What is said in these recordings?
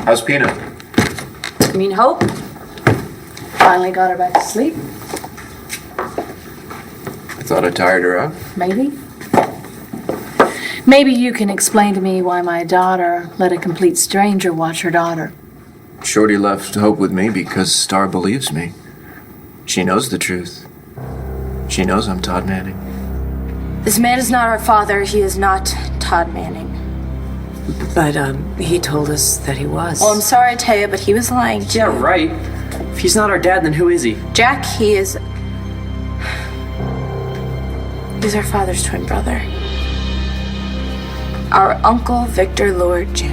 How's Peanut? You mean Hope? Finally got her back to sleep. I thought I tired her out. Maybe. Maybe you can explain to me why my daughter let a complete stranger watch her daughter. Shorty left Hope with me because Star believes me. She knows the truth. She knows I'm Todd Manning. This man is not our father. He is not Todd Manning. But, he told us that he was. Well, I'm sorry, Taya, but he was lying to you. Yeah, right. If he's not our dad, then who is he? Jack, he's our father's twin brother. Our uncle, Victor Lord Jr.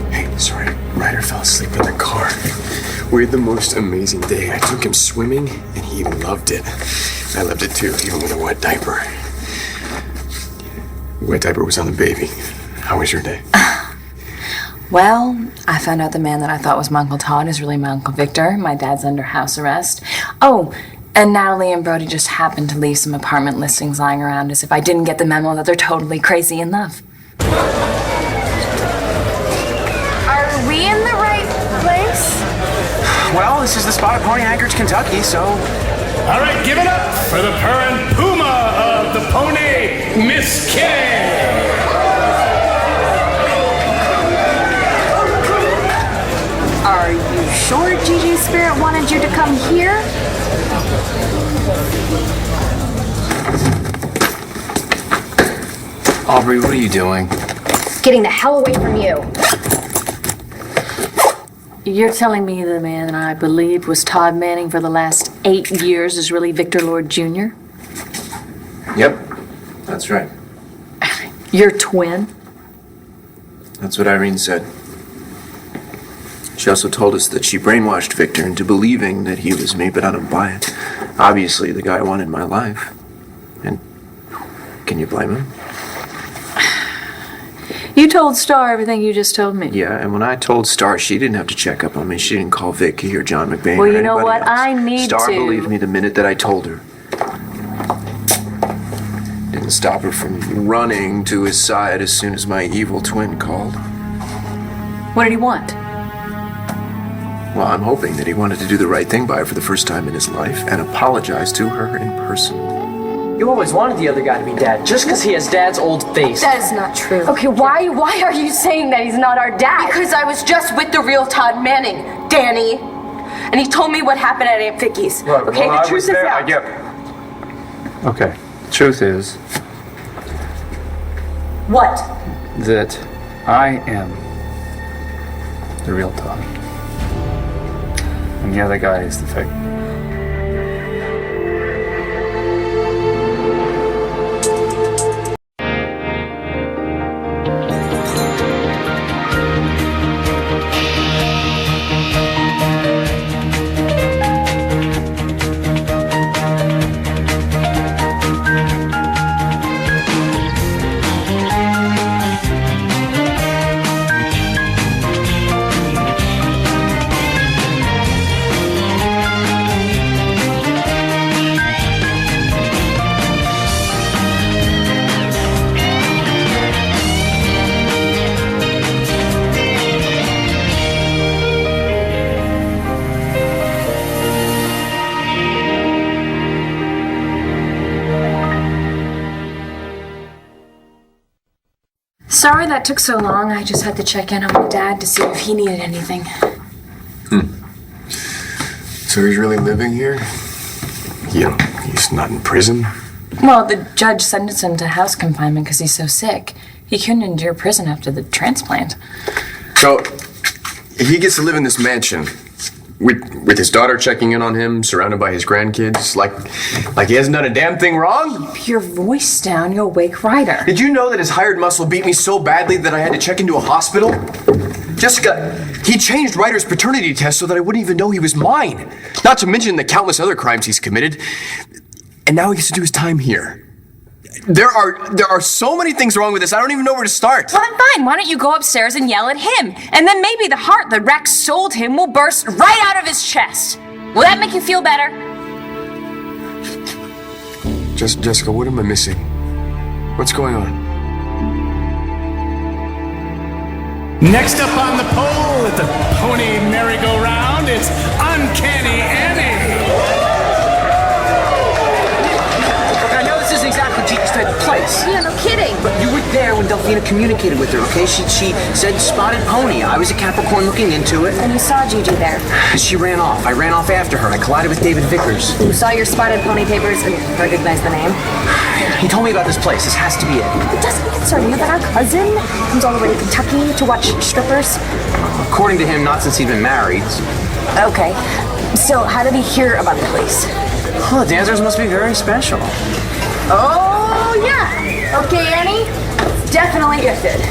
Hey, sorry. Ryder fell asleep in the car. We had the most amazing day. I took him swimming, and he loved it. I loved it too, even with a wet diaper. The wet diaper was on the baby. How was your day? Well, I found out the man that I thought was my Uncle Todd is really my Uncle Victor. My dad's under house arrest. Oh, and Natalie and Brody just happened to leave some apartment listings lying around as if I didn't get the memo that they're totally crazy in love. Are we in the right place? Well, this is the spot at Pony Anchorage, Kentucky, so... All right, give it up for the purr puma of the pony, Miss K. Are you sure Gigi's spirit wanted you to come here? Aubrey, what are you doing? Getting the hell away from you. You're telling me the man I believed was Todd Manning for the last 8 years is really Victor Lord Jr.? Yep, that's right. Your twin? That's what Irene said. She also told us that she brainwashed Victor into believing that he was me, but I don't buy it. Obviously, the guy wanted my life. And can you blame him? You told Star everything you just told me. Yeah, and when I told Star, she didn't have to check up on me. She didn't call Vicky or John McBain Well, or you know anybody what? else. I need Star to. believed me the minute that I told her. Didn't stop her from running to his side as soon as my evil twin called. What did he want? Well, I'm hoping that he wanted to do the right thing by her for the first time in his life and apologize to her in person. You always wanted the other guy to be dad, just because he has dad's old face. That is not true. Okay, why are you saying that he's not our dad? Because I was just with the real Todd Manning, Danny. And he told me what happened at Aunt Vicky's. Look, okay, well, the truth is out. Okay, truth is What? that I am the real Todd. And the other guy is the fake. Sorry that took so long. I just had to check in on my dad to see if he needed anything. So he's really living here? He's not in prison? Well, the judge sentenced him to house confinement because he's so sick. He couldn't endure prison after the transplant. So, he gets to live in this mansion with his daughter checking in on him, surrounded by his grandkids, like he hasn't done a damn thing wrong? Keep your voice down, you'll wake Ryder. Did you know that his hired muscle beat me so badly that I had to check into a hospital? Jessica, he changed Ryder's paternity test so that I wouldn't even know he was mine. Not to mention the countless other crimes he's committed. And now he gets to do his time here. There are so many things wrong with this, I don't even know where to start. Well, then fine. Why don't you go upstairs and yell at him? And then maybe the heart that Rex sold him will burst right out of his chest. Will that make you feel better? Jessica, what am I missing? What's going on? Next up on the pole at the pony merry-go-round, it's Uncanny Annie. Look, I know this isn't exactly Gigi's type of place. Yeah, no kidding. But you were there when Delphina communicated with her, okay? She said spotted pony. I was a Capricorn looking into it. And you saw Gigi there. She ran off. I ran off after her. I collided with David Vickers. You saw your spotted pony papers and recognized the name. He told me about this place. This has to be it. It doesn't concern you that our cousin comes all the way to Kentucky to watch strippers? According to him, not since he'd been married. Okay. So how did he hear about the place? Oh, the dancers must be very special. Oh, yeah. Okay, Annie. Definitely gifted.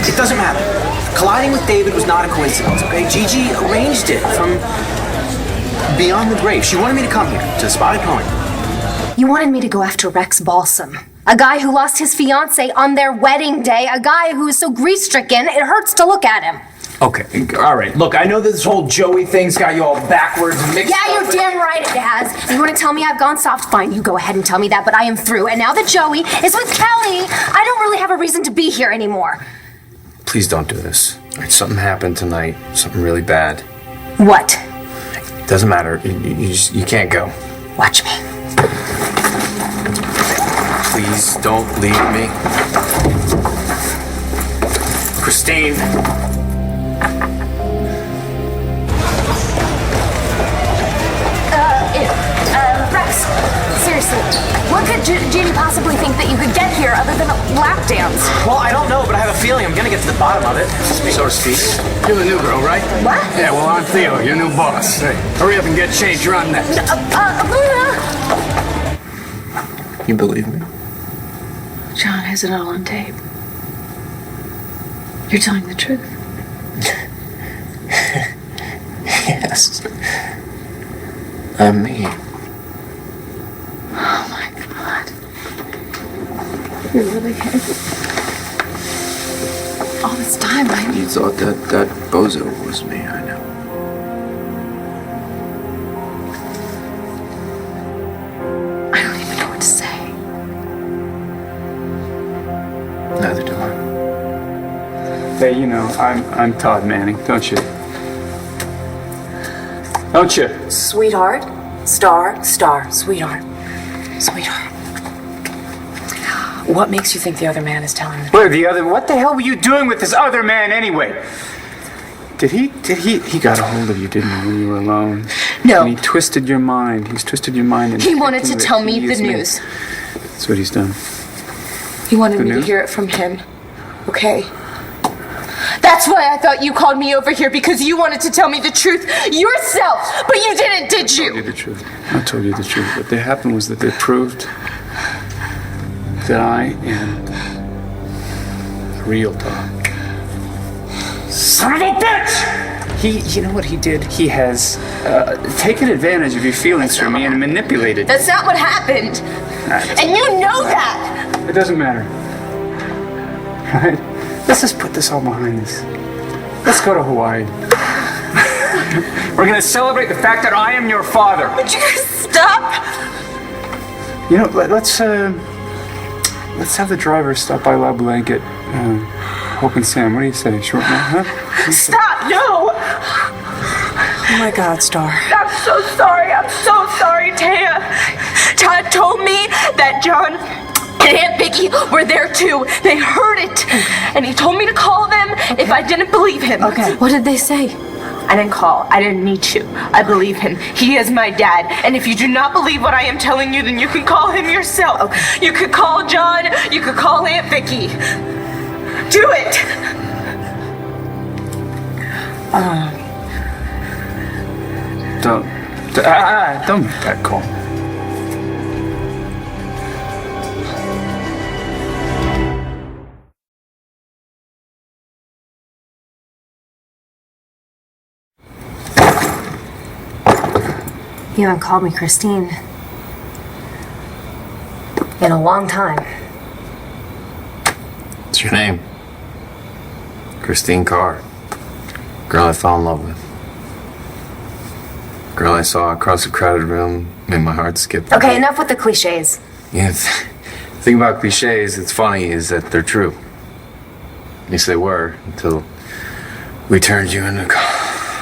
It doesn't matter. Colliding with David was not a coincidence, okay? Gigi arranged it from beyond the grave. She wanted me to come here to the Spotted Pony. You wanted me to go after Rex Balsam, a guy who lost his fiancée on their wedding day, a guy who is so grief-stricken it hurts to look at him. Okay, all right. Look, I know this whole Joey thing's got you all backwards and mixed Yeah, up. you're damn right it has. You want to tell me I've gone soft? Fine, you go ahead and tell me that, but I am through. And now that Joey is with Kelly, I don't really have a reason to be here anymore. Please don't do this. All right, something happened tonight. Something really bad. What? Doesn't matter. You can't go. Watch me. Please don't leave me. Christine. Rex, seriously, what could Jeannie possibly think that you could get here other than a lap dance? Well, I don't know, but I have a feeling I'm gonna get to the bottom of it. So to speak. You're the new girl, right? What? Yeah, well, I'm Theo, your new boss. Hey, hurry up and get changed. You're on next. You believe me? John has it all on tape. You're telling the truth. Yes. I'm me. Oh my God. You really had all this time, right? You thought that bozo was me, I know. I don't even know what to say. Neither do I. Hey, you know, I'm Todd Manning, don't you? Don't you? Sweetheart, star, sweetheart, sweetheart. What makes you think the other man is telling the truth? Where the other? What the hell were you doing with this other man anyway? Did he got a hold of you, didn't he, when you were alone? No. And he twisted your mind. He's twisted your mind. And He wanted tricked to you tell that me he the is me. news. That's what he's done. He wanted The me to news? hear it from him. Okay? That's why I thought you called me over here, because you wanted to tell me the truth yourself, but you didn't, did I told you you? the truth. I told you the truth. What they happened was that they proved that I am the real Tom. Son of a bitch! You know what he did? He has taken advantage of your feelings for me and manipulated. That's not what happened. And you know that. It doesn't matter. Right? Let's just put this all behind us. Let's go to Hawaii. We're gonna celebrate the fact that I am your father. Would you stop? You know, let's have the driver stop by La Blanket, Hope and Sam. What do you say? Short man, huh? Stop! No! Oh my God, Star. I'm so sorry. I'm so sorry, Taya. Todd told me that John and Aunt Vicky were there too. They heard it. And he told me to call them if I didn't believe him. Okay. What did they say? I didn't call. I didn't need to. I believe him. He is my dad. And if you do not believe what I am telling you, then you can call him yourself. Okay. You could call John. You could call Aunt Vicky. Do it. Don't make that call. You haven't called me Christine in a long time. What's your name? Christine Carr. Girl I fell in love with. Girl I saw across a crowded room made my heart skip. Okay, enough with the cliches. Yeah, the thing about cliches that's funny is that they're true. At least they were, until we turned you into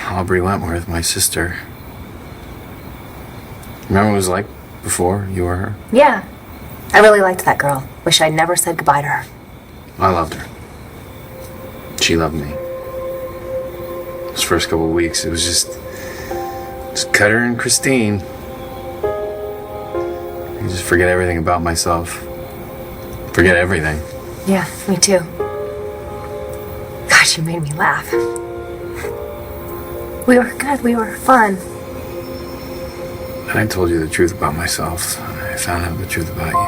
Aubrey Wentworth, my sister. Remember what it was like before you were her? Yeah. I really liked that girl. Wish I'd never said goodbye to her. I loved her. She loved me. Those first couple of weeks, it was just Cutter and Christine. I just forget everything about myself. Forget everything. Yeah, me too. Gosh, you made me laugh. We were good. We were fun. I told you the truth about myself. I found out the truth about you.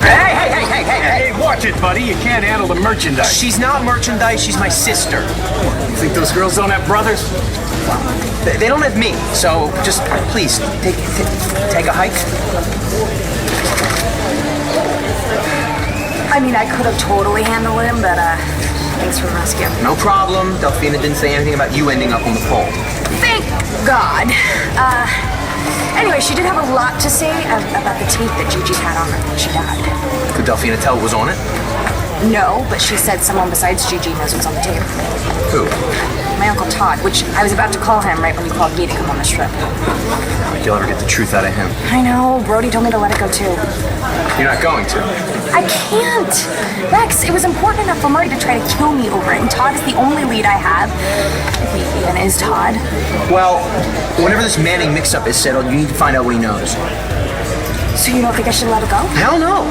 Hey, watch it, buddy. You can't handle the merchandise. She's not merchandise, she's my sister. You think those girls don't have brothers? They don't have me, so just please take a hike. I mean, I could have totally handled him, but thanks for the rescue. No problem. Delphina didn't say anything about you ending up on the pole. Thank God. Anyway, she did have a lot to say about the tape that Gigi had on her when she died. Could Delphina tell what was on it? No, but she said someone besides Gigi knows what's on the tape. Who? My Uncle Todd, which I was about to call him right when you called me to come on this trip. If you'll ever get the truth out of him. I know, Brody told me to let it go too. You're not going to. I can't! Rex, it was important enough for Murray to try to kill me over it, and Todd is the only lead I have. If he even is Todd. Well, whenever this Manning mix-up is settled, you need to find out what he knows. So you don't think I should let it go? Hell no!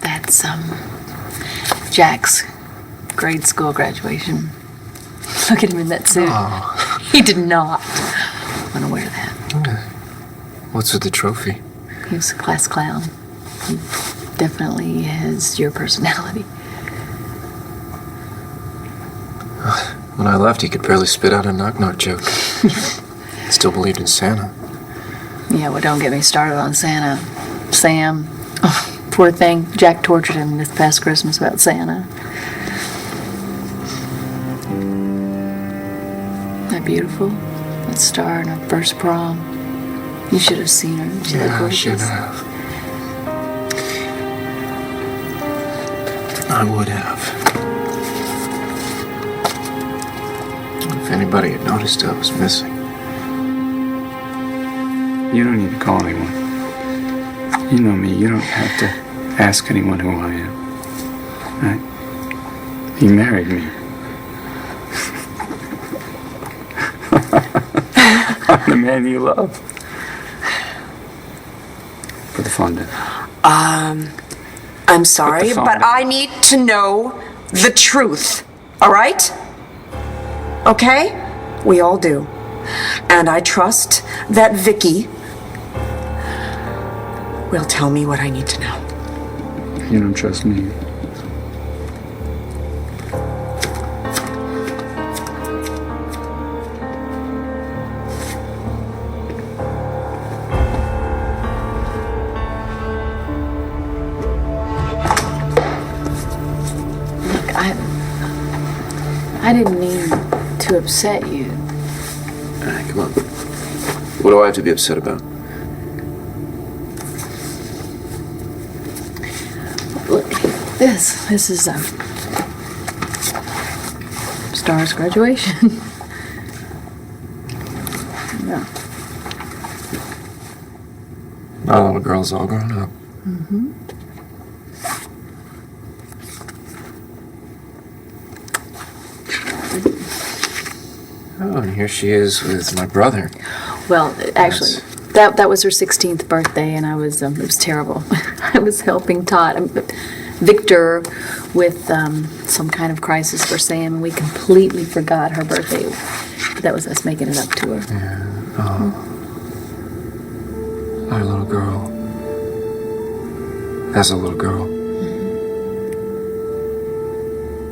That's, Jack's grade school graduation. Look at him in that suit. Oh. He did not want to wear that. What's with the trophy? He was a class clown. He definitely has your personality. When I left, he could barely spit out a knock-knock joke. Still believed in Santa. Yeah, well, don't get me started on Santa. Sam, oh, poor thing. Jack tortured him this past Christmas about Santa. That beautiful? That star in her first prom. You should have seen her. She looked Yeah, I gorgeous. should have. I would have. If anybody had noticed I was missing. You don't need to call anyone. You know me. You don't have to ask anyone who I am. Right? He married me. I'm the man you love. Put the phone down. I'm sorry, phone but down. I need to know the truth. All right? Okay? We all do. And I trust that Vicky will tell me what I need to know. You don't trust me. I didn't mean to upset you. All right, come on. What do I have to be upset about? Look, this is Star's graduation. Yeah. My little girl's all grown up. Mm-hmm. Oh, and here she is with my brother. Well, actually, that was her 16th birthday, and I was it was terrible. I was helping Victor with some kind of crisis for Sam, and we completely forgot her birthday. That was us making it up to her. Yeah. Oh. Our little girl. As a little girl.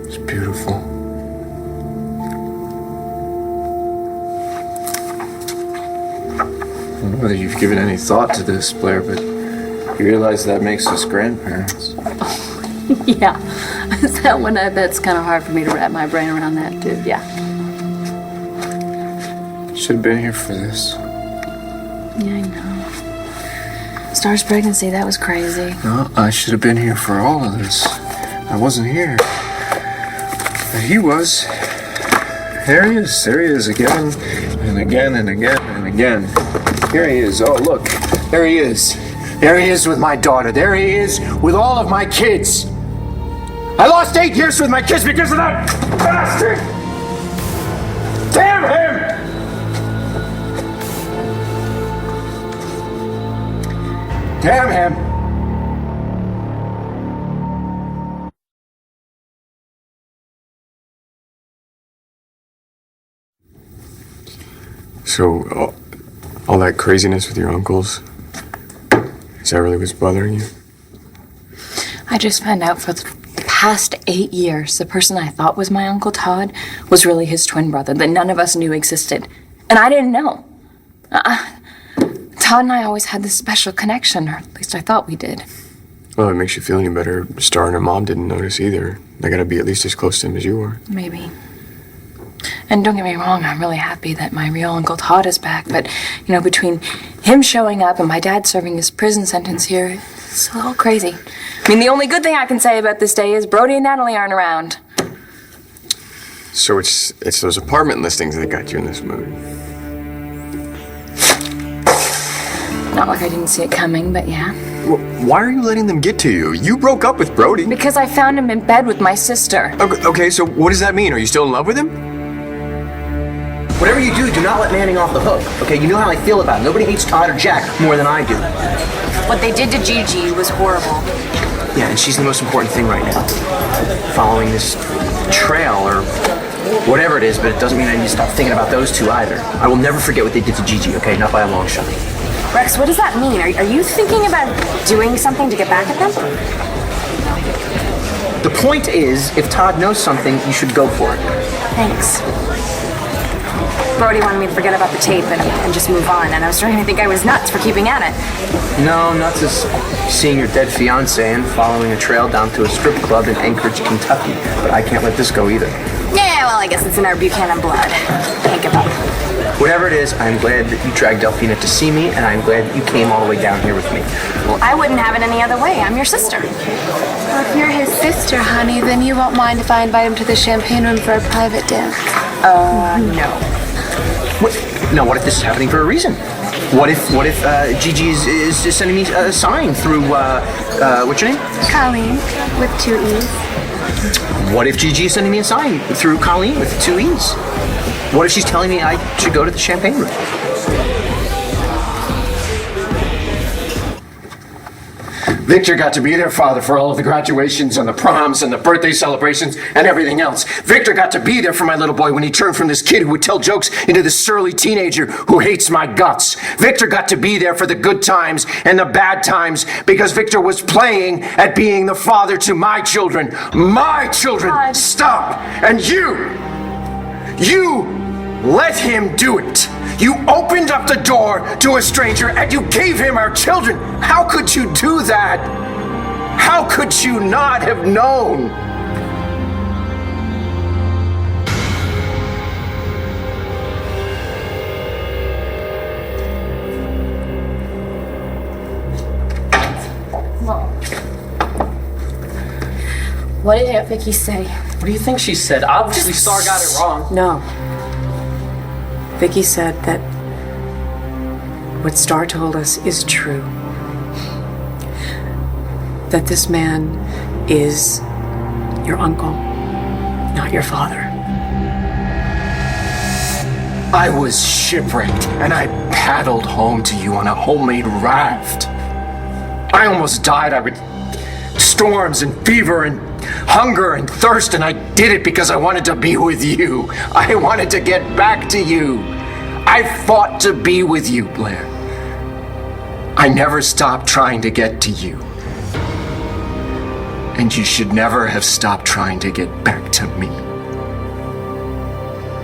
It's beautiful. I don't know whether you've given any thought to this, Blair, but you realize that makes us grandparents. Yeah, that's kind of hard for me to wrap my brain around that too. Yeah. Should have been here for this. Yeah, I know. Star's pregnancy, that was crazy. No, I should have been here for all of this. I wasn't here. But he was. There he is again, and again, and again, and again. Here he is. Oh, look. There he is. There he is with my daughter. There he is with all of my kids. I lost 8 years with my kids because of that bastard! Damn him! Damn him! So, all that craziness with your uncles, is that really what's bothering you? I just found out for the past 8 years, the person I thought was my Uncle Todd was really his twin brother that none of us knew existed. And I didn't know. Todd and I always had this special connection, or at least I thought we did. Well, it makes you feel any better. Star and her mom didn't notice either. They gotta be at least as close to him as you were. Maybe. And don't get me wrong, I'm really happy that my real Uncle Todd is back, but, you know, between him showing up and my dad serving his prison sentence here, it's a little crazy. I mean, the only good thing I can say about this day is Brody and Natalie aren't around. So it's those apartment listings that got you in this mood. Not like I didn't see it coming, but yeah. Why are you letting them get to you? You broke up with Brody. Because I found him in bed with my sister. Okay, so what does that mean? Are you still in love with him? Whatever you do, do not let Manning off the hook. Okay, you know how I feel about it. Nobody hates Todd or Jack more than I do. What they did to Gigi was horrible. Yeah, and she's the most important thing right now. Following this trail or whatever it is, but it doesn't mean I need to stop thinking about those two either. I will never forget what they did to Gigi, okay? Not by a long shot. Rex, what does that mean? Are you thinking about doing something to get back at them? The point is, if Todd knows something, you should go for it. Thanks. Brody wanted me to forget about the tape and just move on, and I was starting to think I was nuts for keeping at it. No, nuts is seeing your dead fiance and following a trail down to a strip club in Anchorage, Kentucky. But I can't let this go either. Yeah, well, I guess it's in our Buchanan blood. Can't give up. Whatever it is, I'm glad that you dragged Delphina to see me, and I'm glad that you came all the way down here with me. Well, I wouldn't have it any other way. I'm your sister. Well, if you're his sister, honey, then you won't mind if I invite him to the champagne room for a private dance. No. What if this is happening for a reason? What if Gigi is just sending me a sign through, what's your name? Colleen, with 2 E's. What if Gigi is sending me a sign through Colleen with 2 E's? What if she's telling me I should go to the champagne room? Victor got to be their father for all of the graduations and the proms and the birthday celebrations and everything else. Victor got to be there for my little boy when he turned from this kid who would tell jokes into this surly teenager who hates my guts. Victor got to be there for the good times and the bad times because Victor was playing at being the father to my children. My children! God. Stop! And you let him do it. You opened up the door to a stranger and you gave him our children. How could you do that? How could you not have known? What did Aunt Vicky say? What do you think she said? Obviously, Star got it wrong. No. Vicky said that what Star told us is true. That this man is your uncle, not your father. I was shipwrecked and I paddled home to you on a homemade raft. I almost died. I would storms and fever and hunger and thirst, and I did it because I wanted to be with you. I wanted to get back to you. I fought to be with you, Blair. I never stopped trying to get to you. And you should never have stopped trying to get back to me.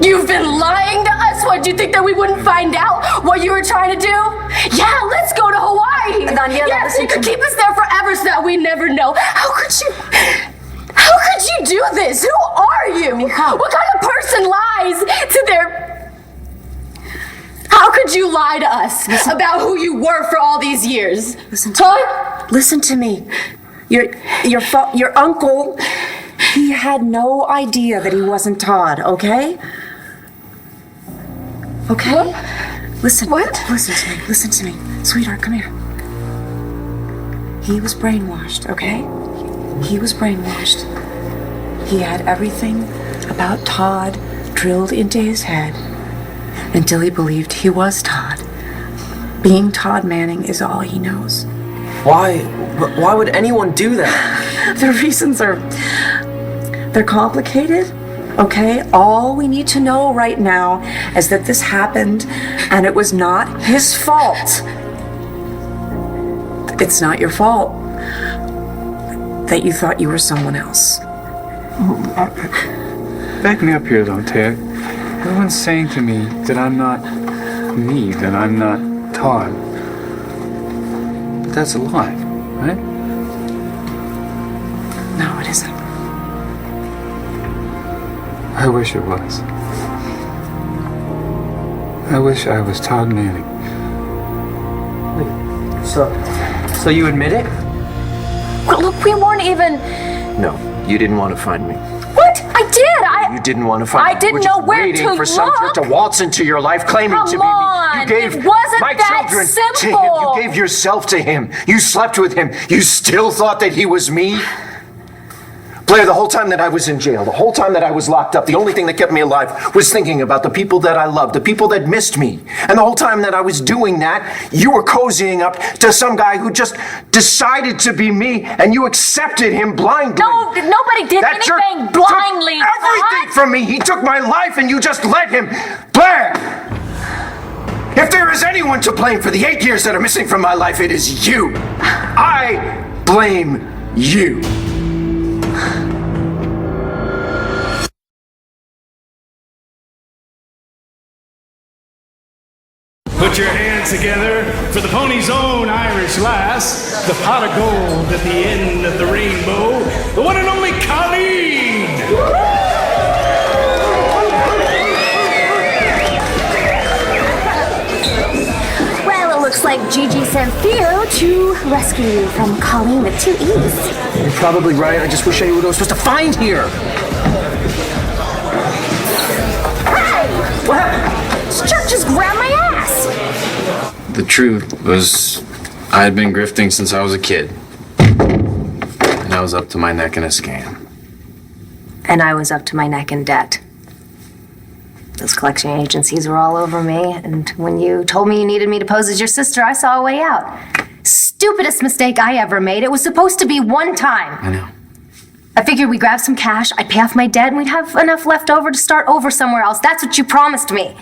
You've been lying to us? What, do you think that we wouldn't find out what you were trying to do? Yeah, let's go to Hawaii. Daniela, yes, you could keep us there forever so that we never know. How could you do this? Who are you? What kind of person lies to their... lie to us about who you were for all these years. Listen to me. Your uncle, he had no idea that he wasn't Todd, okay? Okay? What? Listen. What? Listen to me. Sweetheart, come here. He was brainwashed, okay? He was brainwashed. He had everything about Todd drilled into his head until he believed he was Todd. Being Todd Manning is all he knows. Why would anyone do that? The reasons they're complicated, okay? All we need to know right now is that this happened and it was not his fault. It's not your fault that you thought you were someone else. Back me up here, though, Ted. Everyone's saying to me that I'm not me, that I'm not Todd. But that's a lie, right? No, it isn't. I wish it was. I wish I was Todd Manning. So you admit it? Well, look, we weren't even... No, you didn't want to find me. What? I did! You didn't want to find me. I didn't know where waiting to for some look. jerk to waltz into your life claiming to be me. Come You gave on, it wasn't my that children to simple. him. You gave yourself to him. You slept with him. You still thought that he was me? Blair, the whole time that I was in jail, the whole time that I was locked up, the only thing that kept me alive was thinking about the people that I loved, the people that missed me. And the whole time that I was doing that, you were cozying up to some guy who just decided to be me, and you accepted him blindly. No, nobody did That jerk anything blindly. took everything from me. He took my life, and you just let him. Blair! If there is anyone to blame for the 8 years that are missing from my life, it is you. I blame you. Put your hands together for the pony's own Irish lass, the pot of gold at the end of the rainbow, the one and only Colleen! Well, it looks like Gigi sent Theo to rescue you from Colleen with 2 E's. You're probably right. I just wish I knew what I was supposed to find here. Hey! What happened? This jerk just grabbed my ass! The truth was, I had been grifting since I was a kid. And I was up to my neck in a scam. And I was up to my neck in debt. Those collection agencies were all over me, and when you told me you needed me to pose as your sister, I saw a way out. Stupidest mistake I ever made. It was supposed to be one time. I know. I figured we'd grab some cash, I'd pay off my debt, and we'd have enough left over to start over somewhere else. That's what you promised me.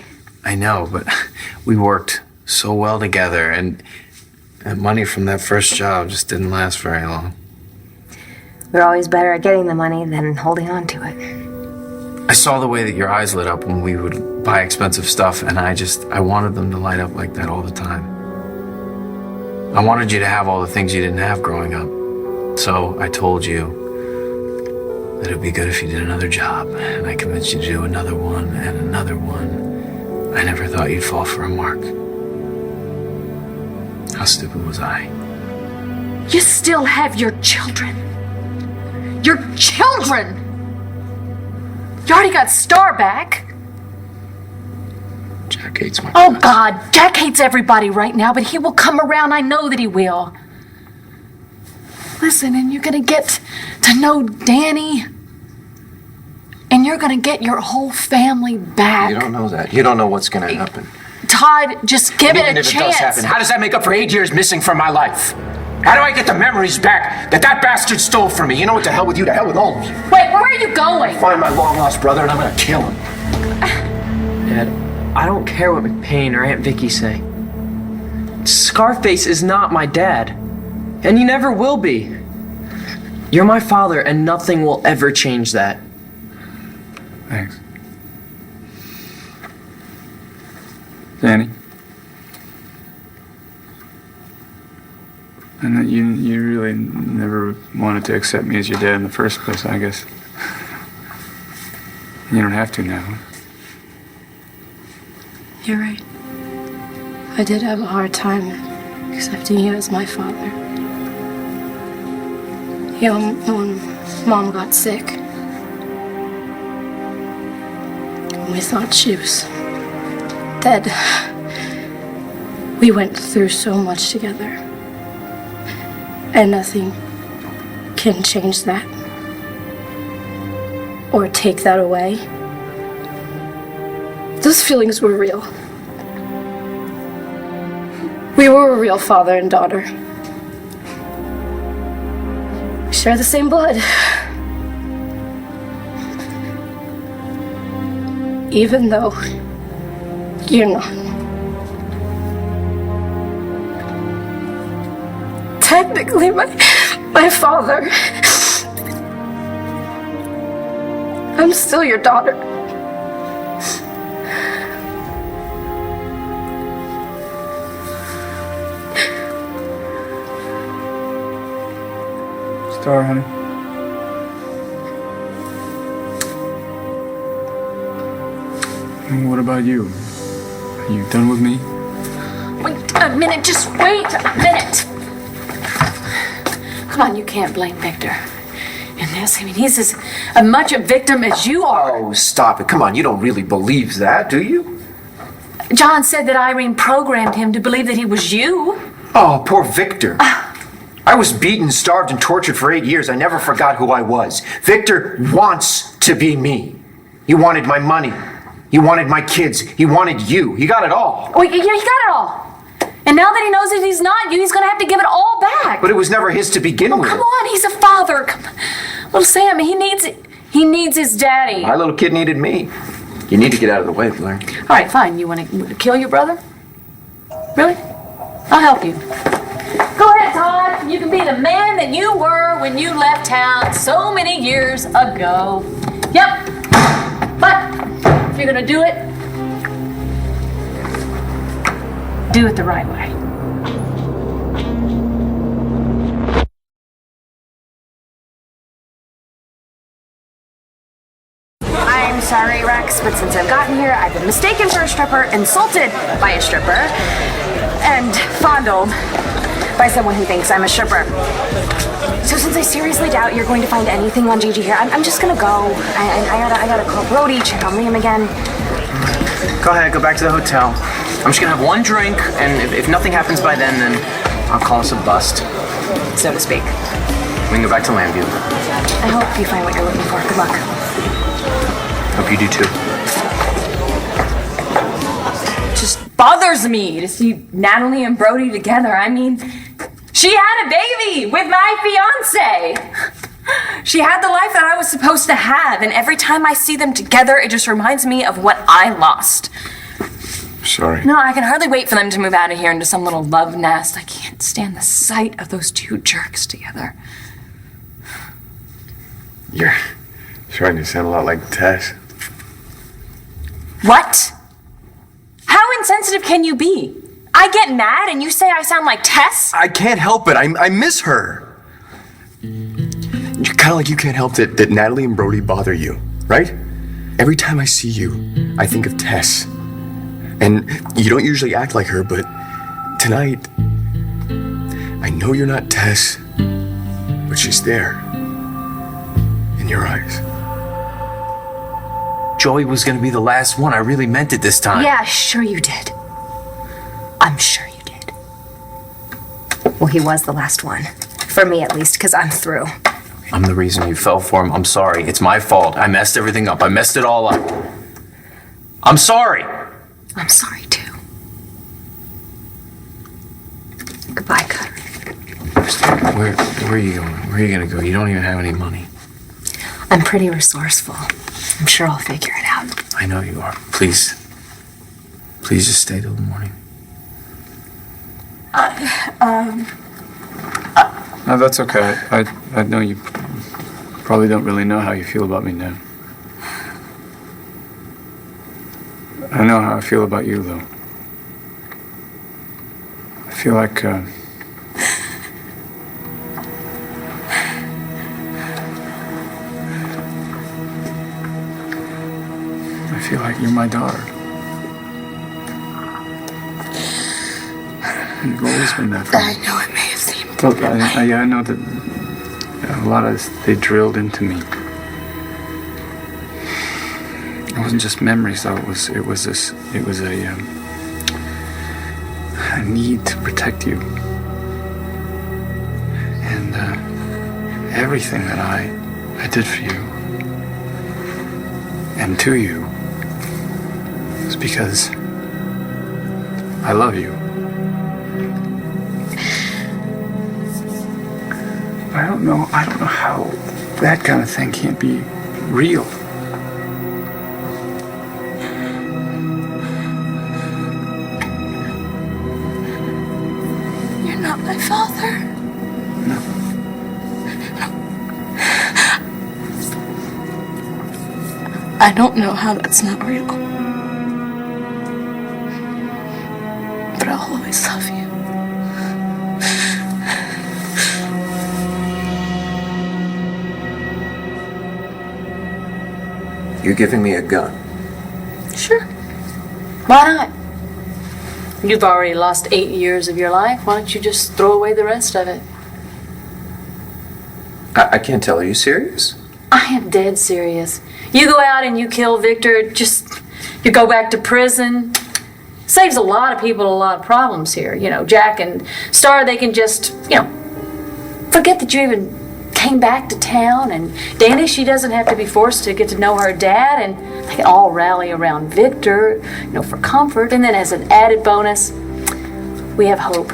I know, but we worked so well together, and money from that first job just didn't last very long. We're always better at getting the money than holding on to it. I saw the way that your eyes lit up when we would buy expensive stuff, and I wanted them to light up like that all the time. I wanted you to have all the things you didn't have growing up. So I told you that it would be good if you did another job, and I convinced you to do another one and another one. I never thought you'd fall for a mark. How stupid was I? You still have your children. Your children! You already got Star back. Jack hates my Oh, guts. God, Jack hates everybody right now, but he will come around. I know that he will. Listen, and you're gonna get to know Danny, and you're gonna get your whole family back. You don't know that. You don't know what's going to happen. Todd, just give Even it a if chance. it does happen, how does that make up for 8 years missing from my life? How do I get the memories back that bastard stole from me? You know what? To hell with you. To hell with all of you. Wait, where are you going? Find my long-lost brother, and I'm going to kill him. Dad, I don't care what McPain or Aunt Vicky say. Scarface is not my dad. And you never will be. You're my father, and nothing will ever change that. Thanks. Danny? And that you really never wanted to accept me as your dad in the first place, I guess. You don't have to now. You're right. I did have a hard time accepting you as my father. You know, when Mom got sick, we thought she was dead. We went through so much together, and nothing can change that or take that away. Those feelings were real. We were a real father and daughter. We share the same blood. Even though you're not. Technically my father. I'm still your daughter. Star, honey. And what about you? Are you done with me? Wait a minute, just wait a minute. Come on, you can't blame Victor in this. I mean, he's as much a victim as you are. Oh, stop it. Come on, you don't really believe that, do you? John said that Irene programmed him to believe that he was you. Oh, poor Victor. I was beaten, starved, and tortured for 8 years. I never forgot who I was. Victor wants to be me. He wanted my money. He wanted my kids. He wanted you. He got it all. Oh, yeah, he got it all. And now that he knows that he's not you, he's going to have to give it all back. But it was never his to begin with. Come on, he's a father. Come on. Little Sam, he needs his daddy. My little kid needed me. You need to get out of the way, Blair. All right, fine. You want to kill your brother? Really? I'll help you. Go ahead, Todd. You can be the man that you were when you left town so many years ago. Yep. But if you're going to do it the right way. I'm sorry, Rex, but since I've gotten here, I've been mistaken for a stripper, insulted by a stripper, and fondled by someone who thinks I'm a stripper. So since I seriously doubt you're going to find anything on Gigi here, I'm just gonna go. I gotta call Brody, check on Liam again. Go ahead, go back to the hotel. I'm just gonna have one drink, and if nothing happens by then I'll call us a bust. So to speak. We can go back to Lambview. I hope you find what you're looking for. Good luck. Hope you do too. Just bothers me to see Natalie and Brody together. I mean, she had a baby with my fiance. She had the life that I was supposed to have, and every time I see them together, it just reminds me of what I lost. Sorry. No, I can hardly wait for them to move out of here into some little love nest. I can't stand the sight of those two jerks together. You're starting to sound a lot like Tess. What? How insensitive can you be? I get mad and you say I sound like Tess? I can't help it. I miss her. You're kind of like you can't help that Natalie and Brody bother you, right? Every time I see you, I think of Tess. And you don't usually act like her, but tonight, I know you're not Tess, but she's there. In your eyes. Joey was gonna be the last one. I really meant it this time. Yeah, sure you did. I'm sure you did. Well, he was the last one. For me, at least, because I'm through. I'm the reason you fell for him. I'm sorry. It's my fault. I messed everything up. I messed it all up. I'm sorry. I'm sorry, too. Goodbye, Cutter. Where are you going? Where are you gonna go? You don't even have any money. I'm pretty resourceful. I'm sure I'll figure it out. I know you are. Please just stay till the morning. No, that's okay. I know you probably don't really know how you feel about me now. I know how I feel about you, though. I feel like, I feel like you're my daughter. You've always been there for me. I know it may have seemed. Look, I know that a lot of this, they drilled into me. It wasn't just memories, though. It was a need to protect you. And everything that I did for you and to you was because I love you. I don't know how that kind of thing can't be real. You're not my father. No. I don't know how that's not real. But I'll always love you. You're giving me a gun. Sure. Why not? You've already lost 8 years of your life. Why don't you just throw away the rest of it? I can't tell. Are you serious? I am dead serious. You go out and you kill Victor, you go back to prison. Saves a lot of people a lot of problems here. You know, Jack and Star, they can just, forget that you even came back to town. And Danny, she doesn't have to be forced to get to know her dad. And they can all rally around Victor, for comfort. And then as an added bonus, we have hope.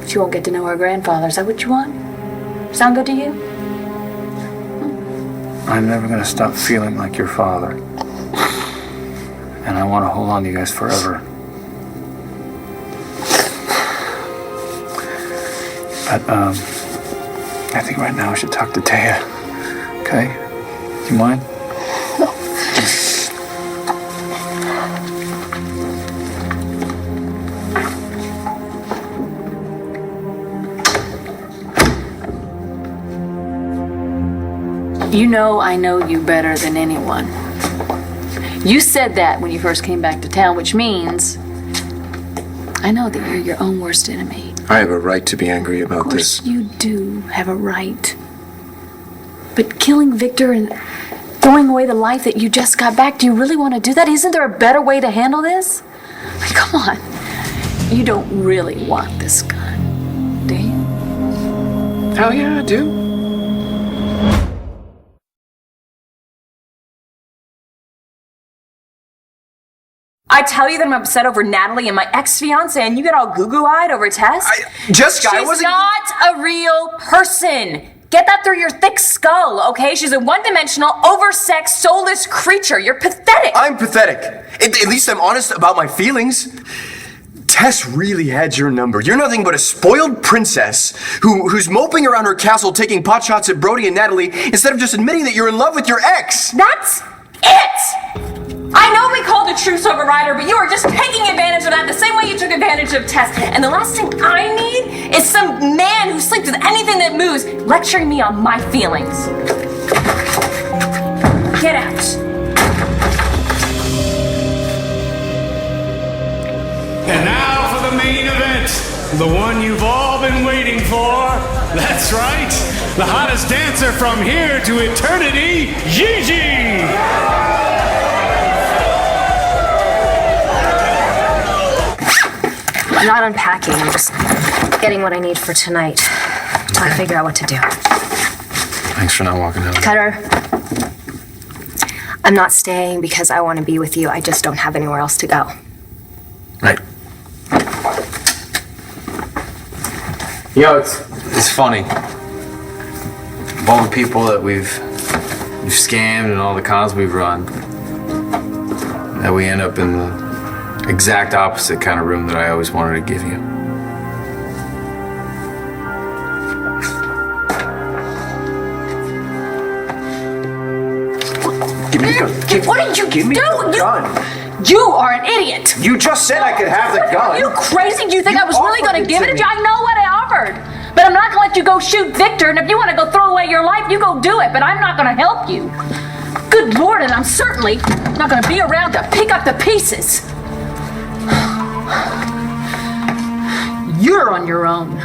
She won't get to know her grandfather. Is that what you want? Sound good to you? I'm never going to stop feeling like your father. And I want to hold on to you guys forever. But, I think right now I should talk to Taya. Okay? Do you mind? No. I know you better than anyone. You said that when you first came back to town, which means I know that you're your own worst enemy. I have a right to be angry about this. Of course you do have a right. But killing Victor and throwing away the life that you just got back, do you really want to do that? Isn't there a better way to handle this? I mean, come on. You don't really want this gun, do you? Hell yeah, I do. I tell you that I'm upset over Natalie and my ex-fiance, and you get all goo-goo-eyed over Tess? Jessica, I She's wasn't... not a real person. Get that through your thick skull, okay? She's a one-dimensional, oversexed, soulless creature. You're pathetic. I'm pathetic. At least I'm honest about my feelings. Tess really had your number. You're nothing but a spoiled princess who's moping around her castle taking potshots at Brody and Natalie instead of just admitting that you're in love with your ex. That's it! I know we called a truce over Ryder, but you are just taking advantage of that the same way you took advantage of Tess. And the last thing I need is some man who sleeps with anything that moves lecturing me on my feelings. Get out. And now for the main event, the one you've all been waiting for. That's right, the hottest dancer from here to eternity, Gigi! I'm not unpacking, I'm just getting what I need for tonight. Till I figure out what to do. Thanks for not walking out. Cutter, I'm not staying because I want to be with you. I just don't have anywhere else to go. Right. It's funny. Of all the people that we've scammed and all the cons we've run, that we end up in the exact opposite kind of room that I always wanted to give you. Give me the gun. What did you Give me the gun. You are an idiot. You just said I could have the gun. Are you crazy? Do you think I was really going to give it to you? I know what I offered. But I'm not going to let you go shoot Victor. And if you want to go throw away your life, you go do it. But I'm not going to help you. Good Lord, and I'm certainly not going to be around to pick up the pieces. You're on your own.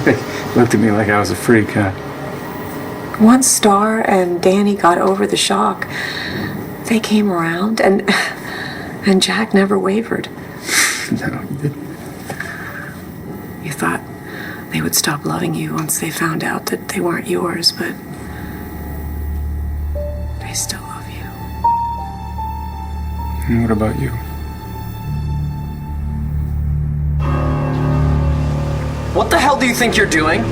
They looked at me like I was a freak, huh? Once Star and Danny got over the shock, they came around, and Jack never wavered. No, you didn't. You thought they would stop loving you once they found out that they weren't yours, but they still love you. And what about you? What the hell do you think you're doing?